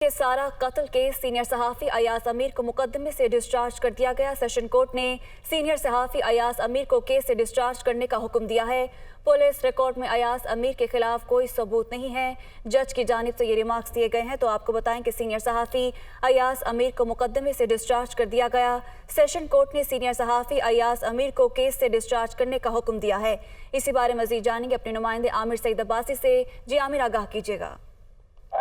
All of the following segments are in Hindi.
के सारा कत्ल केस सीनियर सहाफ़ी अयाज अमीर को मुकदमे से डिस्चार्ज कर दिया गया। सेशन कोर्ट ने सीनियर सहाफ़ी अयाज अमीर को केस से डिस्चार्ज करने का हुक्म दिया है। पुलिस रिकॉर्ड में अयाज अमीर के खिलाफ कोई सबूत नहीं है। जज की जानिब से ये रिमार्क्स दिए गए हैं। तो आपको बताएं कि सीनियर सहाफ़ी अयाज अमीर को मुकदमे से डिस्चार्ज कर दिया गया। सेशन कोर्ट ने सीनियर सहाफ़ी अयाज अमीर को केस से डिस्चार्ज करने का हुक्म दिया है। इसी बारे मजीद जानेंगे अपने नुमाइंदे आमिर सईद अब्बासी से। जी आमिर, आगाह कीजिएगा।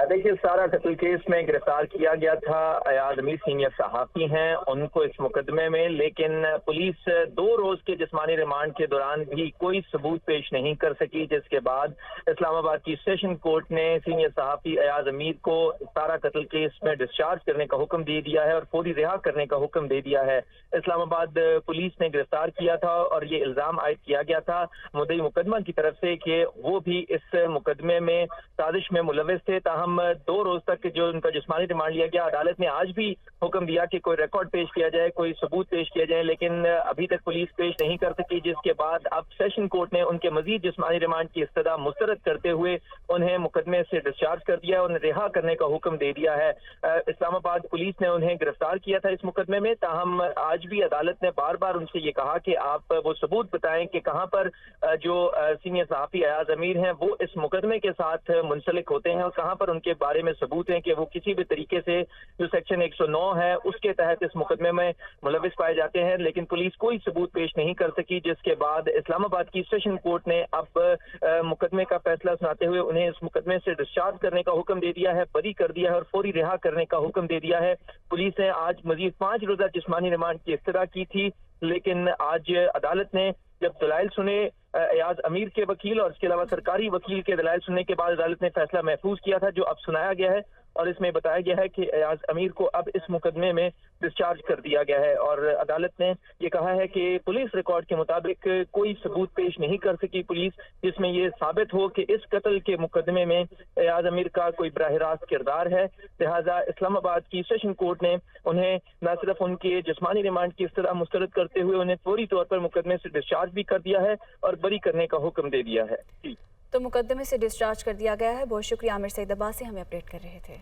देखिए, सारा कत्ल केस में गिरफ्तार किया गया था। अयाज अमीर सीनियर सहाफ़ी हैं उनको इस मुकदमे में, लेकिन पुलिस 2 रोज के जिस्मानी रिमांड के दौरान भी कोई सबूत पेश नहीं कर सकी, जिसके बाद इस्लामाबाद की सेशन कोर्ट ने सीनियर सहाफ़ी अयाज अमीर को सारा कत्ल केस में डिस्चार्ज करने का हुक्म दे दिया है और फौरी रिहा करने का हुक्म दे दिया है। इस्लामाबाद पुलिस ने गिरफ्तार किया था और ये इल्जाम आयद किया गया था मुद्दई मुकदमा की तरफ से कि वो भी इस मुकदमे में साजिश में मुलविस थे। हम 2 रोज तक जो उनका जिस्मानी रिमांड लिया गया, अदालत ने आज भी हुक्म दिया कि कोई रिकॉर्ड पेश किया जाए, कोई सबूत पेश किया जाए, लेकिन अभी तक पुलिस पेश नहीं कर सकी, जिसके बाद अब सेशन कोर्ट ने उनके मजीद जिस्मानी रिमांड की इस्तदा मुस्तरद करते हुए उन्हें मुकदमे से डिस्चार्ज कर दिया, उन्हें रिहा करने का हुक्म दे दिया है। इस्लामाबाद पुलिस ने उन्हें गिरफ्तार किया था इस मुकदमे में। ताहम आज भी अदालत ने बार बार उनसे ये कहा कि आप वो सबूत बताएं कि कहाँ पर जो सीनियर सहाफ़ी अयाज अमीर हैं वो इस मुकदमे के साथ मुंसलिक होते हैं और कहाँ पर उनके बारे में सबूत हैं कि वो किसी भी तरीके से जो सेक्शन 109 है उसके तहत इस मुकदमे में मुलविस पाए जाते हैं। लेकिन पुलिस कोई सबूत पेश नहीं कर सकी, जिसके बाद इस्लामाबाद की सेशन कोर्ट ने अब मुकदमे का फैसला सुनाते हुए उन्हें इस मुकदमे से डिस्चार्ज करने का हुक्म दे दिया है, बरी कर दिया है और फौरी रिहा करने का हुक्म दे दिया है। पुलिस ने आज मजीद 5 रोजा जिस्मानी रिमांड की इस्तदा की थी, लेकिन आज अदालत ने जब दलाइल सुने अयाज अमीर के वकील और इसके अलावा सरकारी वकील के दलाइल सुनने के बाद अदालत ने फैसला महफूज किया था, जो अब सुनाया गया है और इसमें बताया गया है कि अयाज अमीर को अब इस मुकदमे में डिस्चार्ज कर दिया गया है। और अदालत ने ये कहा है कि पुलिस रिकॉर्ड के मुताबिक कोई सबूत पेश नहीं कर सकी पुलिस जिसमें ये साबित हो कि इस कत्ल के मुकदमे में अयाज अमीर का कोई बराह रास्त किरदार है। लिहाजा इस्लामाबाद की सेशन कोर्ट ने उन्हें न सिर्फ उनके जिस्मानी रिमांड की इस्तदा मुस्तरद करते हुए उन्हें फौरी तौर पर मुकदमे से डिस्चार्ज भी कर दिया है और बरी करने का हुक्म दे दिया है। तो मुकदमे से डिस्चार्ज कर दिया गया है। बहुत शुक्रिया आमिर सईद अब्बासी, हमें अपडेट कर रहे थे।